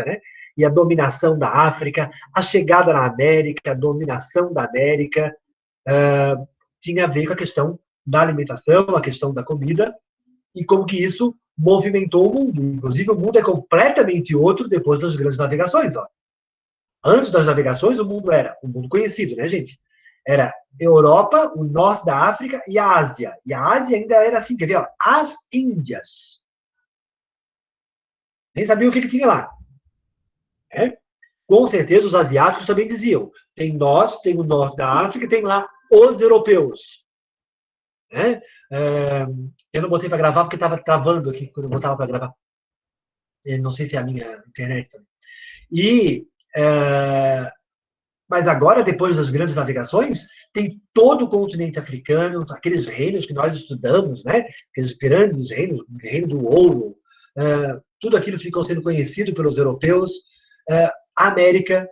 época, né? E a dominação da África, a chegada na América, a dominação da América, tinha a ver com a questão da alimentação, a questão da comida, e como que isso movimentou o mundo. Inclusive, o mundo é completamente outro depois das grandes navegações. Ó. Antes das navegações, o mundo era um mundo conhecido, né, gente? Era Europa, o norte da África e a Ásia. E a Ásia ainda era assim, quer ver? Ó, as Índias. Nem sabia o que tinha lá. Né? Com certeza, os asiáticos também diziam. Tem nós, tem o norte da África, tem lá os europeus. Né? Eu não botei para gravar porque estava travando aqui quando eu botava para gravar. Não sei se é a minha internet também. Mas agora, depois das grandes navegações, tem todo o continente africano, aqueles reinos que nós estudamos, né? Aqueles grandes reinos, o reino do ouro, tudo aquilo ficou sendo conhecido pelos europeus. A América,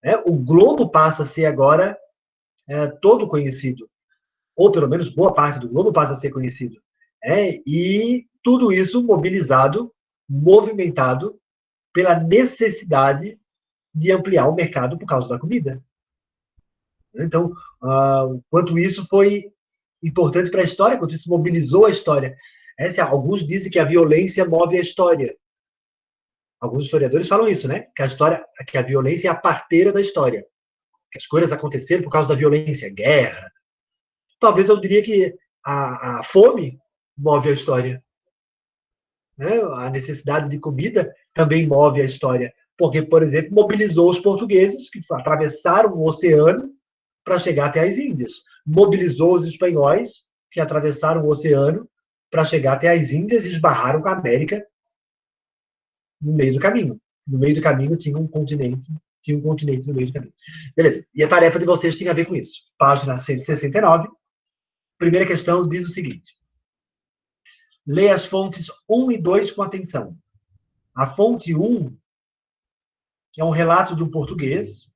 né? O globo passa a ser agora todo conhecido, ou pelo menos boa parte do globo passa a ser conhecido. E tudo isso mobilizado, movimentado pela necessidade de ampliar o mercado por causa da comida. Então, quanto isso foi importante para a história, quanto isso mobilizou a história. Alguns dizem que a violência move a história. Alguns historiadores falam isso, né? Que a violência é a parteira da história. Que as coisas aconteceram por causa da violência, guerra. Talvez eu diria que a fome move a história. Né? A necessidade de comida também move a história. Porque, por exemplo, mobilizou os portugueses que atravessaram o oceano para chegar até as Índias. Mobilizou os espanhóis que atravessaram o oceano para chegar até as Índias e esbarraram com a América no meio do caminho. No meio do caminho tinha um continente no meio do caminho. Beleza. E a tarefa de vocês tinha a ver com isso. Página 169. Primeira questão diz o seguinte. Leia as fontes 1 e 2 com atenção. A fonte 1 é um relato de um português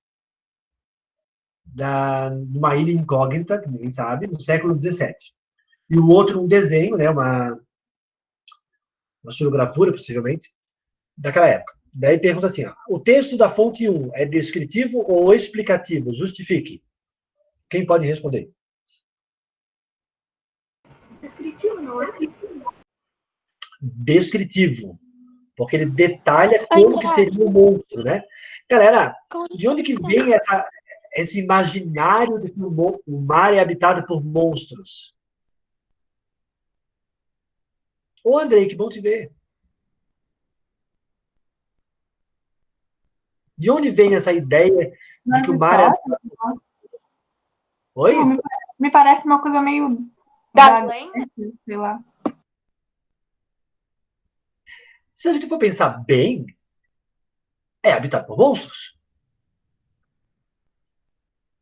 numa ilha incógnita, que ninguém sabe, no século XVII. E o outro, um desenho, né, uma xilogravura, possivelmente, daquela época. Daí pergunta assim, ó, o texto da fonte 1 é descritivo ou explicativo? Justifique. Quem pode responder? Descritivo, não é? Descritivo. Porque ele detalha como que seria o monstro, né? Galera, de onde que vem esse imaginário de que o mar é habitado por monstros? Ô, Andrei, que bom te ver. De onde vem essa ideia de que o mar é habitado por... Oi? Me parece uma coisa meio... Da lenda? Sei lá. Se a gente for pensar bem, é habitado por monstros.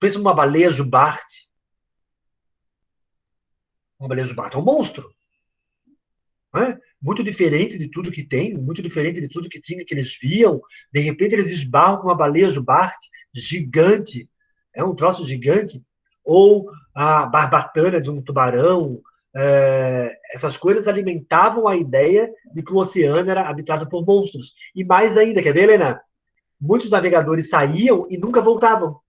Pensa numa baleia jubarte. Uma baleia jubarte é um monstro. Né? Muito diferente de tudo que tem, muito diferente de tudo que tinha, que eles viam. De repente, eles esbarram com uma baleia jubarte gigante. É um troço gigante. Ou a barbatana de um tubarão. Essas coisas alimentavam a ideia de que o oceano era habitado por monstros. E mais ainda, quer ver, Helena? Muitos navegadores saíam e nunca voltavam.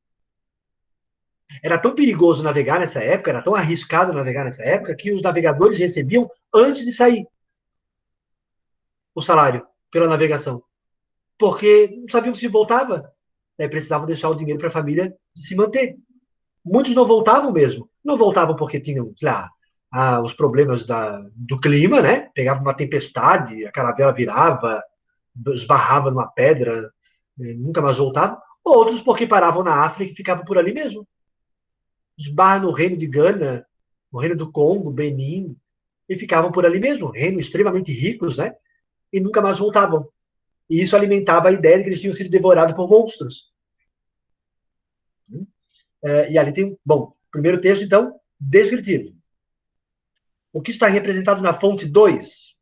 Era tão perigoso navegar nessa época, era tão arriscado navegar nessa época, que os navegadores recebiam antes de sair o salário pela navegação. Porque não sabiam se voltava. Daí precisavam deixar o dinheiro para a família se manter. Muitos não voltavam mesmo. Não voltavam porque tinham, sei lá, os problemas do clima, né? Pegava uma tempestade, a caravela virava, esbarrava numa pedra, nunca mais voltavam. Outros porque paravam na África e ficavam por ali mesmo. Esbarra no reino de Gana, no reino do Congo, Benin, e ficavam por ali mesmo. Reinos extremamente ricos, né? E nunca mais voltavam. E isso alimentava a ideia de que eles tinham sido devorados por monstros. E ali tem, bom, primeiro texto, então, descritivo. O que está representado na fonte 2?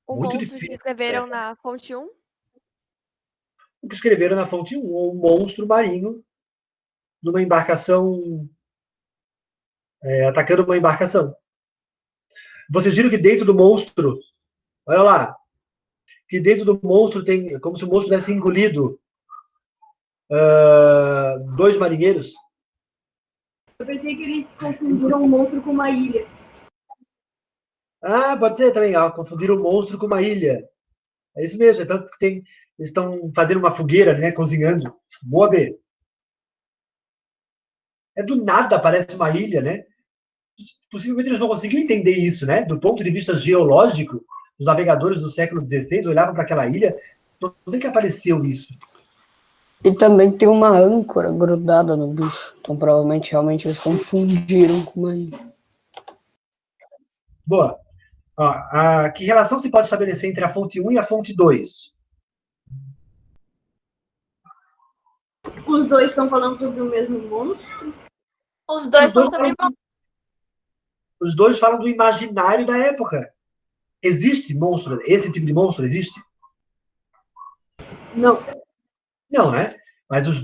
O Muito monstro difícil. que escreveram na fonte 1? O que escreveram na fonte 1, um monstro marinho numa embarcação, atacando uma embarcação. Vocês viram que dentro do monstro, olha lá, que dentro do monstro tem, como se o monstro tivesse engolido dois marinheiros. Eu pensei que eles confundiram um monstro com uma ilha. Ah, pode ser também, confundiram o monstro com uma ilha. É isso mesmo, é tanto que eles estão fazendo uma fogueira, né, cozinhando. Boa, B. Do nada aparece uma ilha, né? Possivelmente eles não conseguiam entender isso, né? Do ponto de vista geológico, os navegadores do século XVI olhavam para aquela ilha, onde é que apareceu isso? E também tem uma âncora grudada no bicho. Então, provavelmente, realmente, eles confundiram com uma ilha. Boa. Que relação se pode estabelecer entre a fonte 1 e a fonte 2? Os dois estão falando sobre o mesmo monstro? Os dois Os dois estão sobre Os dois falam do imaginário da época. Existe monstro? Esse tipo de monstro existe? Não. Não, né? Mas as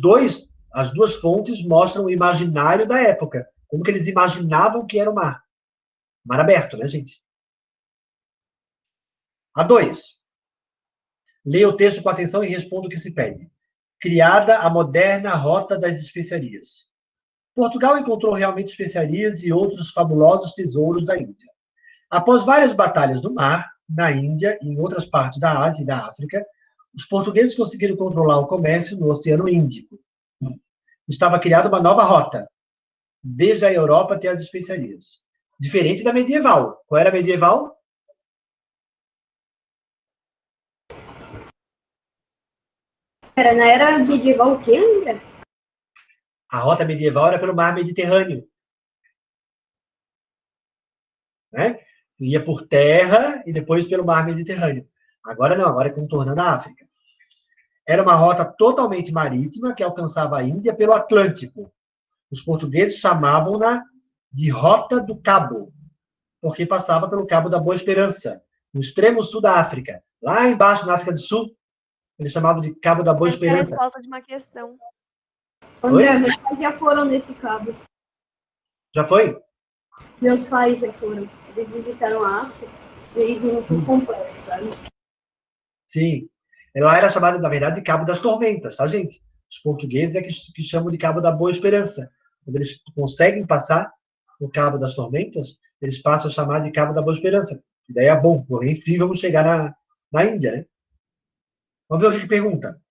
duas fontes mostram o imaginário da época. Como que eles imaginavam que era o mar. Mar aberto, né, gente? A 2. Leia o texto com atenção e responda o que se pede. Criada a moderna Rota das Especiarias. Portugal encontrou realmente especiarias e outros fabulosos tesouros da Índia. Após várias batalhas no mar, na Índia e em outras partes da Ásia e da África, os portugueses conseguiram controlar o comércio no Oceano Índico. Estava criada uma nova rota, desde a Europa até as especiarias. Diferente da medieval. Qual era a medieval? Na era medieval o quê, André? A rota medieval era pelo mar Mediterrâneo. Né? Ia por terra e depois pelo mar Mediterrâneo. Agora não, agora é contornando a África. Era uma rota totalmente marítima que alcançava a Índia pelo Atlântico. Os portugueses chamavam-na de Rota do Cabo, porque passava pelo Cabo da Boa Esperança, no extremo sul da África. Lá embaixo, na África do Sul, eles chamavam de Cabo da Boa Essa é a Esperança. resposta de uma questão. André, meus pais já foram nesse cabo. Já foi? Meus pais já foram. Eles visitaram a África e eles viram tudo completo, sabe? Sim. Ela era chamada, na verdade, de Cabo das Tormentas, tá, gente? Os portugueses é que chamam de Cabo da Boa Esperança. Quando eles conseguem passar o Cabo das Tormentas, eles passam a chamar de Cabo da Boa Esperança. E daí é bom, porém, enfim, vamos chegar na Índia, né? Vamos ver o que pergunta.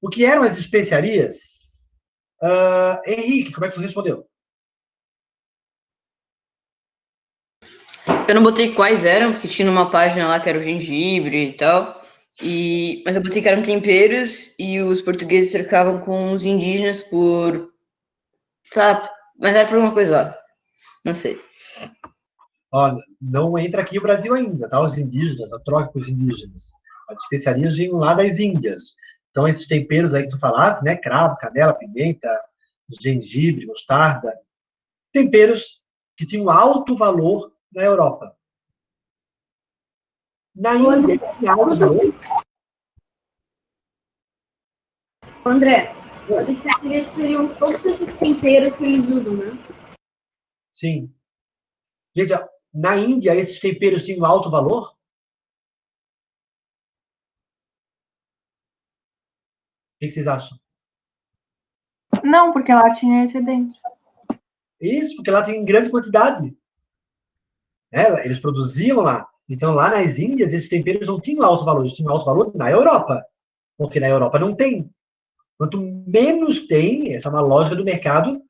O que eram as especiarias? Henrique, como é que você respondeu? Eu não botei quais eram, porque tinha uma página lá que era o gengibre e tal. Mas eu botei que eram temperos e os portugueses cercavam com os indígenas por. Sabe? Mas era por uma coisa lá. Não sei. Não entra aqui o Brasil ainda, tá? Os indígenas, a troca com os indígenas. As especiarias vinham lá das Índias. Então, esses temperos aí que tu falasse, né? Cravo, canela, pimenta, gengibre, mostarda. Temperos que tinham alto valor na Europa. Na Índia, tinha alto valor. André, as especiarias seriam todos esses temperos que eles usam, né? Sim. Gente, na Índia, esses temperos tinham alto valor? O que vocês acham? Não, porque lá tinha excedente. Isso, porque lá tem grande quantidade. Eles produziam lá. Então, lá nas Índias, esses temperos não tinham alto valor. Eles tinham alto valor na Europa. Porque na Europa não tem. Quanto menos tem, essa é uma lógica do mercado,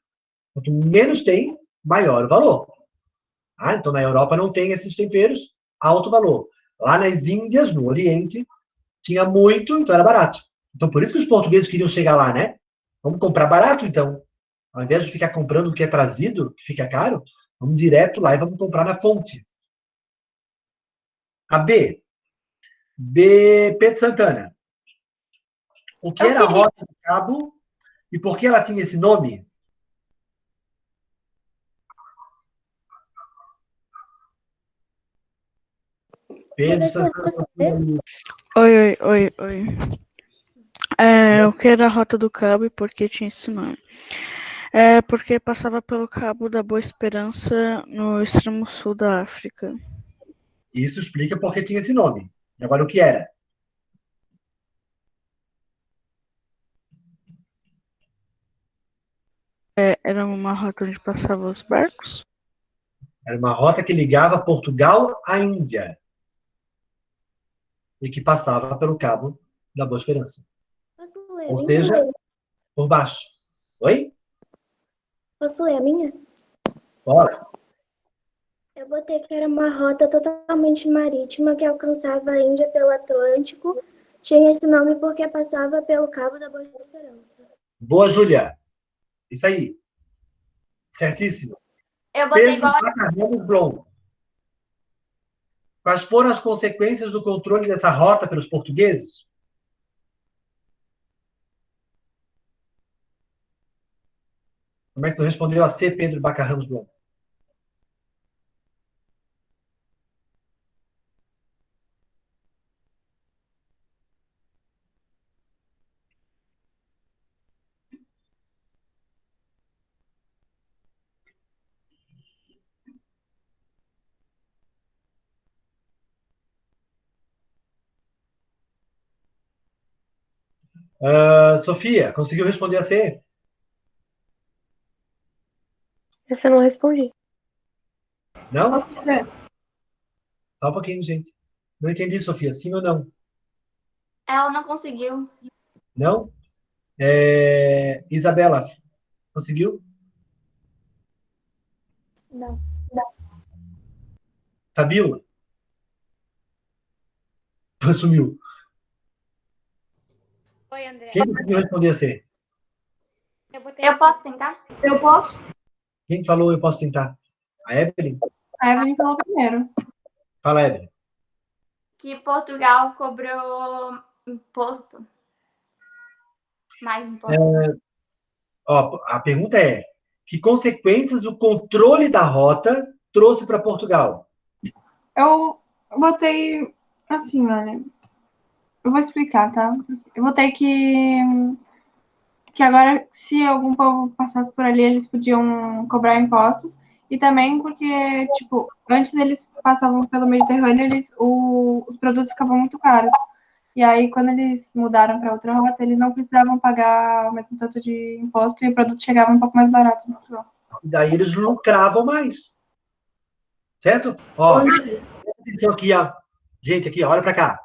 quanto menos tem, maior o valor. Então, na Europa não tem esses temperos, alto valor. Lá nas Índias, no Oriente, tinha muito, então era barato. Então, por isso que os portugueses queriam chegar lá, né? Vamos comprar barato, então. Ao invés de ficar comprando o que é trazido, que fica caro, vamos direto lá e vamos comprar na fonte. A B. Pedro Santana. O que era a Rota do Cabo e por que ela tinha esse nome? Pedro Santana. Oi. O que era a Rota do Cabo e por que tinha esse nome? Porque passava pelo Cabo da Boa Esperança no extremo sul da África. Isso explica por que tinha esse nome. E agora, o que era? era uma rota onde passavam os barcos? Era uma rota que ligava Portugal à Índia e que passava pelo Cabo da Boa Esperança. Posso ler a Ou minha? seja, por baixo. Oi? Posso ler a minha? Bora. Eu botei que era uma rota totalmente marítima que alcançava a Índia pelo Atlântico. Tinha esse nome porque passava pelo Cabo da Boa Esperança. Boa, Júlia. Isso aí. Certíssimo. Eu botei Pedro igual. Macarrão Blom. Quais foram as consequências do controle dessa rota pelos portugueses? Como é que tu respondeu a C, Pedro Bacarramos Blom? Sofia, conseguiu responder a C? Essa eu não respondi. Não? Posso ver? Só um pouquinho, gente. Não entendi, Sofia. Sim ou não? Ela não conseguiu. Não? Isabela, conseguiu? Não. Fabiola? Sumiu. Oi, André. Quem conseguiu responder a C? Eu posso tentar? Eu posso? Quem falou eu posso tentar? A Evelyn? A Evelyn falou primeiro. Fala, Evelyn. Que Portugal cobrou imposto. Mais imposto. Ó, a pergunta é: que consequências o controle da rota trouxe para Portugal? Eu botei assim, olha. Eu vou explicar, tá? Eu botei que agora, se algum povo passasse por ali, eles podiam cobrar impostos. E também porque, tipo, antes eles passavam pelo Mediterrâneo, os produtos ficavam muito caros. E aí, quando eles mudaram para outra rota, eles não precisavam pagar o mesmo tanto de imposto e o produto chegava um pouco mais barato no Portugal. E daí eles lucravam mais. Certo? Ó, atenção aqui, ó. Gente, aqui, olha para cá.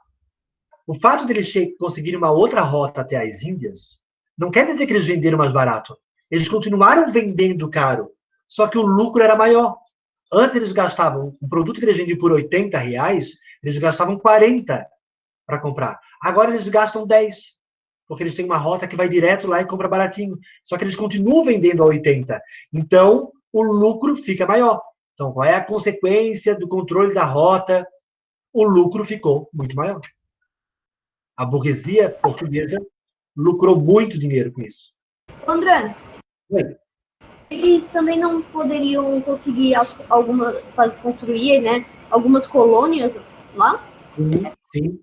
O fato de eles conseguirem uma outra rota até as Índias não quer dizer que eles venderam mais barato. Eles continuaram vendendo caro, só que o lucro era maior. Antes eles gastavam, um produto que eles vendiam por R$ 80, eles gastavam 40 para comprar. Agora eles gastam 10, porque eles têm uma rota que vai direto lá e compra baratinho. Só que eles continuam vendendo a 80. Então, o lucro fica maior. Então, qual é a consequência do controle da rota? O lucro ficou muito maior. A burguesia portuguesa lucrou muito dinheiro com isso. André, Oi. eles também não poderiam conseguir construir, né, algumas colônias lá? Sim.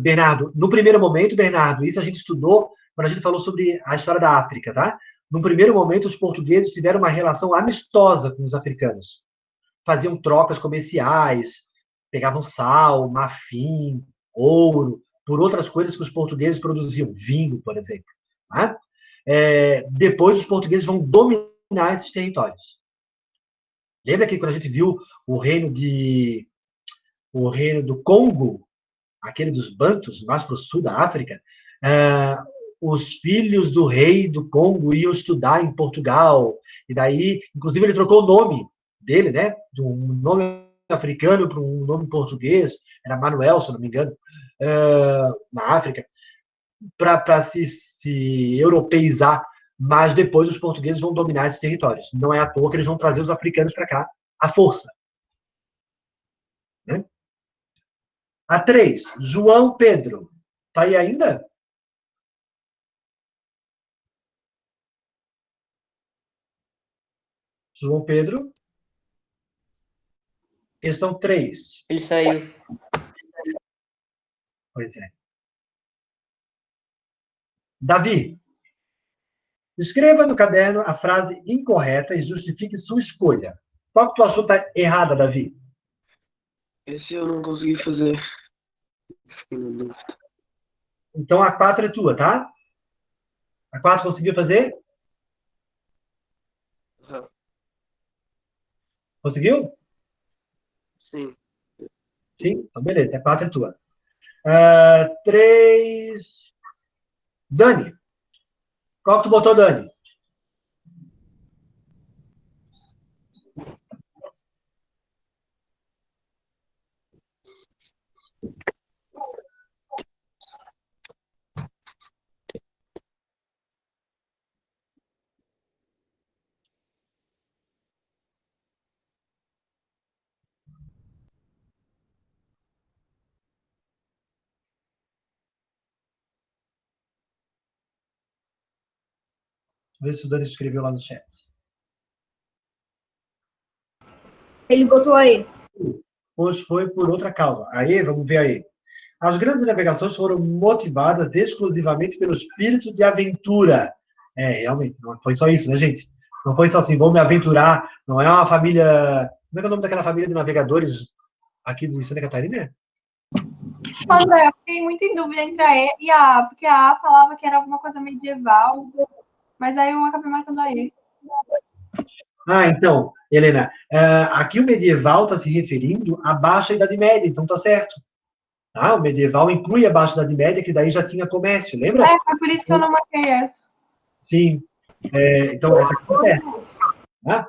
Bernardo, no primeiro momento, Bernardo, isso a gente estudou quando a gente falou sobre a história da África, tá? No primeiro momento, os portugueses tiveram uma relação amistosa com os africanos. Faziam trocas comerciais, pegavam sal, marfim, ouro, por outras coisas que os portugueses produziam, vinho, por exemplo. Tá? Depois, os portugueses vão dominar esses territórios. Lembra que quando a gente viu o reino do Congo, aquele dos Bantus, mais para o sul da África, os filhos do rei do Congo iam estudar em Portugal, e daí, inclusive, ele trocou o nome dele, né, de um nome africano para um nome português, era Manuel, se não me engano, na África, para se europeizar, mas depois os portugueses vão dominar esses territórios. Não é à toa que eles vão trazer os africanos para cá à força. Né? A 3, João Pedro. Está aí ainda? João Pedro. Questão 3. Ele saiu. Pois é. Davi. Escreva no caderno a frase incorreta e justifique sua escolha. Qual que tu achou que está errada, Davi? Esse eu não consegui fazer. Fiquei na dúvida. Então a 4 é tua, tá? A 4 conseguiu fazer? Conseguiu? Sim. Sim? Então, beleza. 4 é tua. 3... Dani. Qual que tu botou, Dani? Vê se o Dani escreveu lá no chat. Ele botou aí. Pois foi por outra causa. Aí, vamos ver aí. As grandes navegações foram motivadas exclusivamente pelo espírito de aventura. Realmente, não foi só isso, né, gente? Não foi só assim, vou me aventurar. Não é uma família... Como é que é o nome daquela família de navegadores aqui de Santa Catarina? André, eu fiquei muito em dúvida entre a E e a A, porque a A falava que era alguma coisa medieval, mas aí eu acabei marcando a E. Então, Helena, aqui o medieval está se referindo à Baixa Idade Média, então tá certo. O medieval inclui a Baixa Idade Média, que daí já tinha comércio, lembra? Foi por isso que eu não marquei essa. Sim. Então, essa aqui é certa.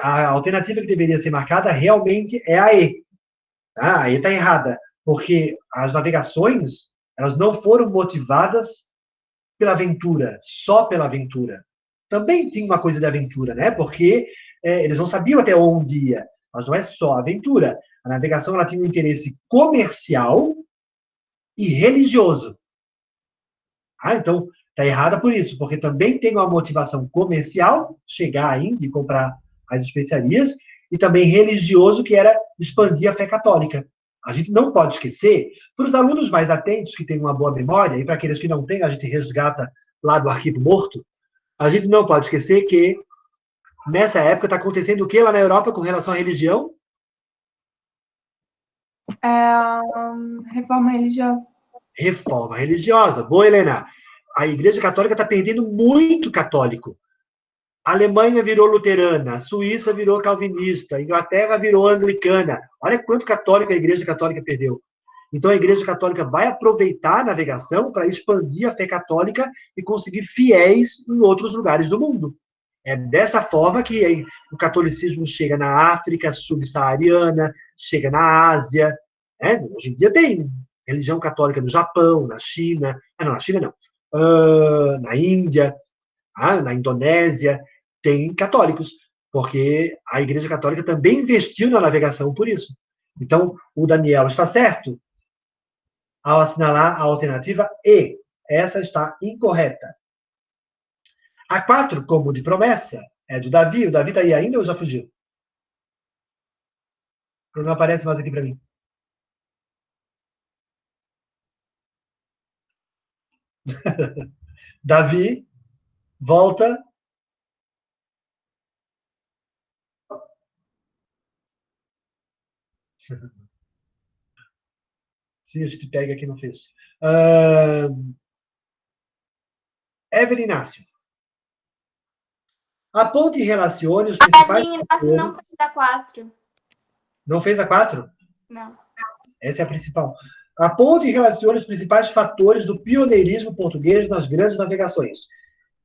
A alternativa que deveria ser marcada realmente é a E. A E está errada, porque as navegações, elas não foram motivadas pela aventura, só pela aventura. Também tinha uma coisa de aventura, né? Porque eles não sabiam até onde ia, mas não é só aventura. A navegação ela tinha um interesse comercial e religioso. Então, está errada por isso, porque também tem uma motivação comercial, chegar à Índia e comprar as especiarias, e também religioso, que era expandir a fé católica. A gente não pode esquecer, para os alunos mais atentos, que têm uma boa memória, e para aqueles que não têm, a gente resgata lá do arquivo morto, a gente não pode esquecer que, nessa época, está acontecendo o que lá na Europa com relação à religião? Reforma religiosa. Reforma religiosa. Boa, Helena. A Igreja Católica está perdendo muito católico. A Alemanha virou luterana, a Suíça virou calvinista, a Inglaterra virou anglicana. Olha quanto católico a Igreja Católica perdeu. Então, a Igreja Católica vai aproveitar a navegação para expandir a fé católica e conseguir fiéis em outros lugares do mundo. É dessa forma que o catolicismo chega na África subsaariana, chega na Ásia. Hoje em dia tem religião católica no Japão, na China. Na China não. Na Índia, na Indonésia, tem católicos, porque a Igreja Católica também investiu na navegação por isso. Então, o Daniel está certo ao assinalar a alternativa E. Essa está incorreta. A 4, como de promessa, é do Davi. O Davi está aí ainda ou já fugiu? Ele não aparece mais aqui para mim. Davi, volta. Sim, a gente pega aqui no fez. Evelyn Inácio. Aponte e relacione os principais... Evelyn Inácio não fez a 4. Não fez a 4? Não. Essa é a principal. Aponte e relacione os principais fatores do pioneirismo português nas grandes navegações.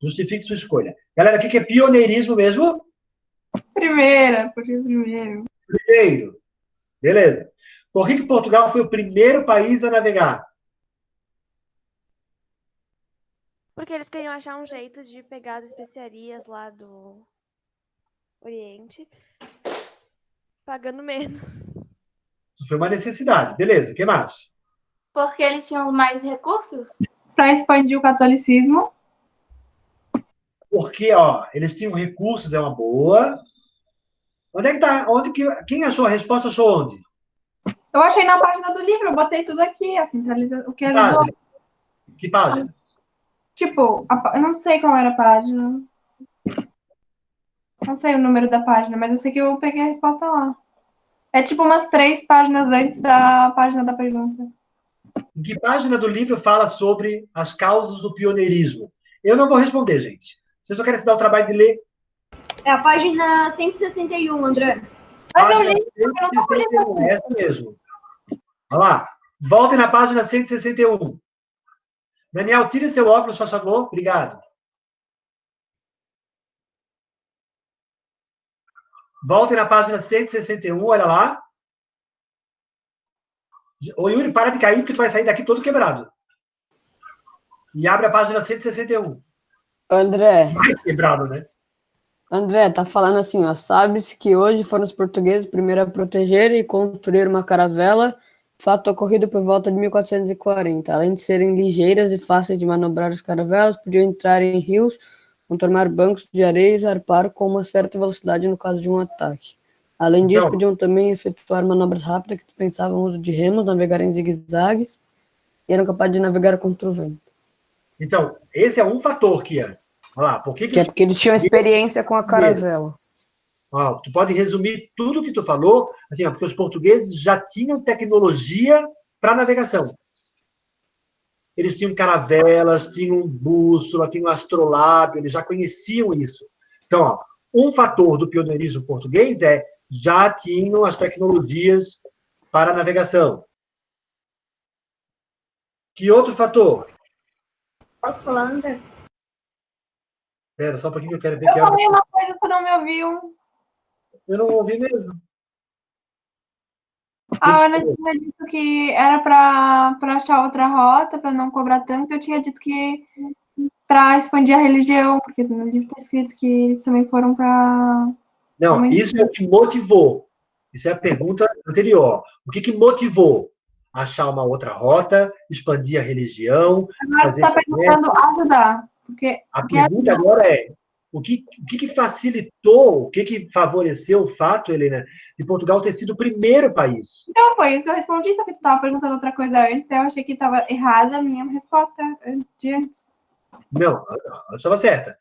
Justifique sua escolha. Galera, o que é pioneirismo mesmo? Primeira, porque primeiro. Primeiro. Beleza. Por que Portugal foi o primeiro país a navegar? Porque eles queriam achar um jeito de pegar as especiarias lá do Oriente, pagando menos. Isso foi uma necessidade. Beleza. O que mais? Porque eles tinham mais recursos? Para expandir o catolicismo. Porque, eles tinham recursos, é uma boa. Onde é que tá? Quem achou a resposta, achou onde? Eu achei na página do livro, eu botei tudo aqui, a centralização. O que ajudou. Que página? Tipo, eu não sei qual era a página. Não sei o número da página, mas eu sei que eu peguei a resposta lá. É tipo umas 3 páginas antes da página da pergunta. Em que página do livro fala sobre as causas do pioneirismo? Eu não vou responder, gente. Vocês não querem se dar o trabalho de ler? É a página 161, André. Mas eu Página li, eu não tô 161, é essa mesmo. Olha lá. Voltem na página 161. Daniel, tira seu óculos, por favor. Obrigado. Voltem na página 161, olha lá. Ô, Yuri, para de cair, porque tu vai sair daqui todo quebrado. E abre a página 161. André, Mais quebrado, né? André, tá falando assim, ó, sabe-se que hoje foram os portugueses primeiro a proteger e construir uma caravela, fato ocorrido por volta de 1440. Além de serem ligeiras e fáceis de manobrar, as caravelas podiam entrar em rios, contornar bancos de areia e zarpar com uma certa velocidade no caso de um ataque. Além disso, Então, podiam também efetuar manobras rápidas que dispensavam o uso de remos, navegar em zigue-zagues e eram capazes de navegar contra o vento. Então, esse é um fator, Kian. Olha lá, por que Que é porque eles tinham experiência com a caravela. Ó, tu pode resumir tudo que tu falou, assim, ó, porque os portugueses já tinham tecnologia para navegação. Eles tinham caravelas, tinham bússola, tinham astrolábio, eles já conheciam isso. Então, ó, um fator do pioneirismo português é já tinham as tecnologias para a navegação. Que outro fator? Posso falar, André? Espera, só um pouquinho que eu quero ver que Eu falei uma coisa que tu não me ouviu. eu não ouvi mesmo. A Ana tinha dito que era para achar outra rota, para não cobrar tanto. Eu tinha dito que para expandir a religião, porque no livro está escrito que eles também foram para. Não, isso é o que motivou. Isso é a pergunta anterior. O que motivou? Achar uma outra rota, expandir a religião, Agora você fazer... está perguntando ajudar. Porque A pergunta agora é, o que facilitou, o que favoreceu o fato, Helena, de Portugal ter sido o primeiro país? Então, foi isso que eu respondi, só que tu estava perguntando outra coisa antes, daí eu achei que estava errada a minha resposta de antes. Não, eu estava certa.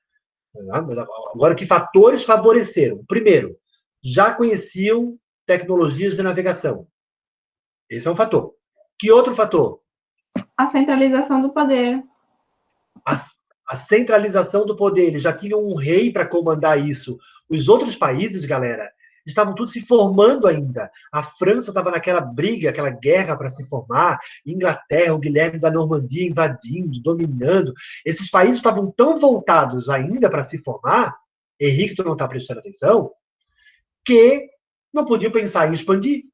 Agora, que fatores favoreceram? Primeiro, já conheciam tecnologias de navegação. Esse é um fator. Que outro fator? A centralização do poder. A centralização do poder. Eles já tinham um rei para comandar isso. Os outros países, galera, estavam todos se formando ainda. A França estava naquela briga, aquela guerra para se formar. Inglaterra, o Guilherme da Normandia invadindo, dominando. Esses países estavam tão voltados ainda para se formar, Henrique, tu não está prestando atenção, que não podiam pensar em expandir.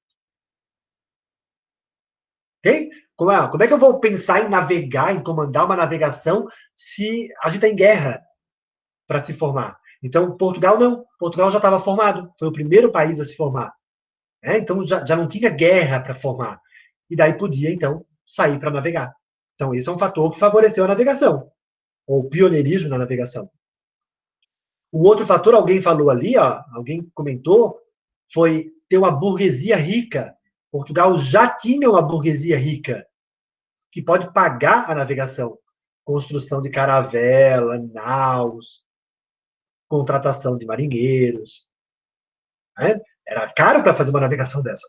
Ok? Como é que eu vou pensar em navegar, em comandar uma navegação, se a gente está em guerra para se formar? Então, Portugal não. Portugal já estava formado. Foi o primeiro país a se formar. Então, já não tinha guerra para formar. E daí podia, então, sair para navegar. Então, esse é um fator que favoreceu a navegação. Ou o pioneirismo na navegação. O outro fator, alguém falou ali, ó, alguém comentou, foi ter uma burguesia rica. Portugal já tinha uma burguesia rica, que pode pagar a navegação. Construção de caravela, naus, contratação de marinheiros. Né? Era caro para fazer uma navegação dessa.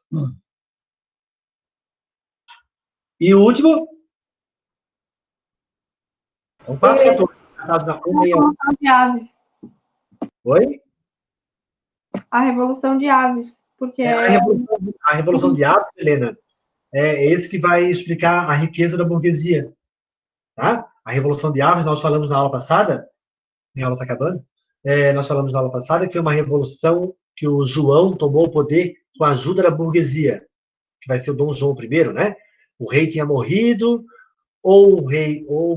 E o último? São 4 fatores. A Revolução de Aves. Oi? A Revolução de Aves. Porque A Revolução de Aves, Helena, é esse que vai explicar a riqueza da burguesia. Tá? A Revolução de Aves, nós falamos na aula passada, minha aula está acabando, nós falamos na aula passada que foi uma revolução que o João tomou o poder com a ajuda da burguesia, que vai ser o Dom João I, né? O rei tinha morrido, ou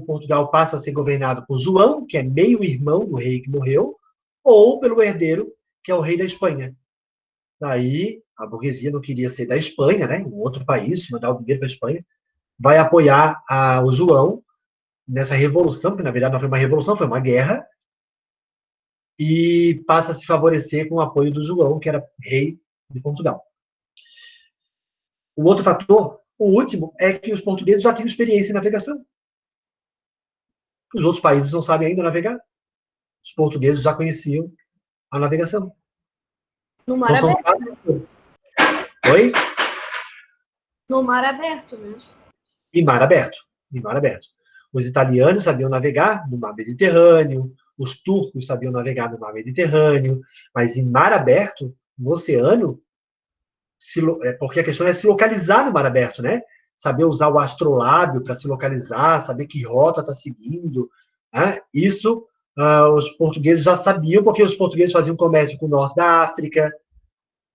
Portugal passa a ser governado por João, que é meio irmão do rei que morreu, ou pelo herdeiro, que é o rei da Espanha. Daí, a burguesia não queria ser da Espanha, né? Um outro país, mandar o dinheiro para a Espanha, vai apoiar o João nessa revolução, que na verdade não foi uma revolução, foi uma guerra, e passa a se favorecer com o apoio do João, que era rei de Portugal. O outro fator, o último, é que os portugueses já tinham experiência em navegação. Os outros países não sabem ainda navegar. Os portugueses já conheciam a navegação. No mar Então, aberto. Oi? No mar aberto, né? E mar aberto. E mar aberto. Os italianos sabiam navegar no mar Mediterrâneo, os turcos sabiam navegar no mar Mediterrâneo, mas em mar aberto, no oceano, porque a questão é se localizar no mar aberto, né? Saber usar o astrolábio para se localizar, saber que rota está seguindo. Né? Isso os portugueses já sabiam, porque os portugueses faziam comércio com o norte da África,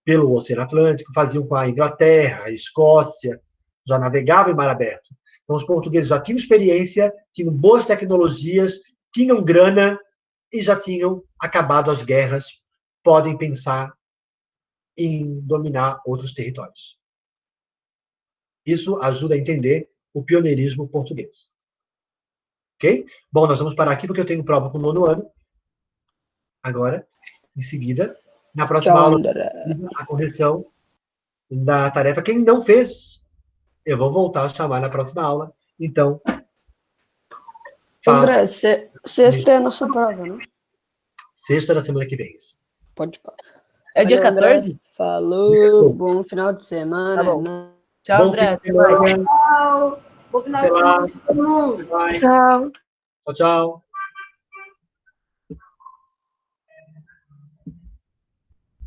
pelo Oceano Atlântico, faziam com a Inglaterra, a Escócia, já navegavam em mar aberto. Então, os portugueses já tinham experiência, tinham boas tecnologias, tinham grana e já tinham acabado as guerras, podem pensar em dominar outros territórios. Isso ajuda a entender o pioneirismo português. Ok? Bom, nós vamos parar aqui porque eu tenho prova com o 9º ano. Agora, em seguida, na próxima aula, a correção da tarefa. Quem não fez, eu vou voltar a chamar na próxima aula. Então, André, sexta é a nossa prova, né? Sexta da semana que vem. Pode falar. É dia 14? André, falou, bom final de semana. Tá bom. Tchau, André. Tchau. Bom final de semana. Tchau. Tchau. Tchau.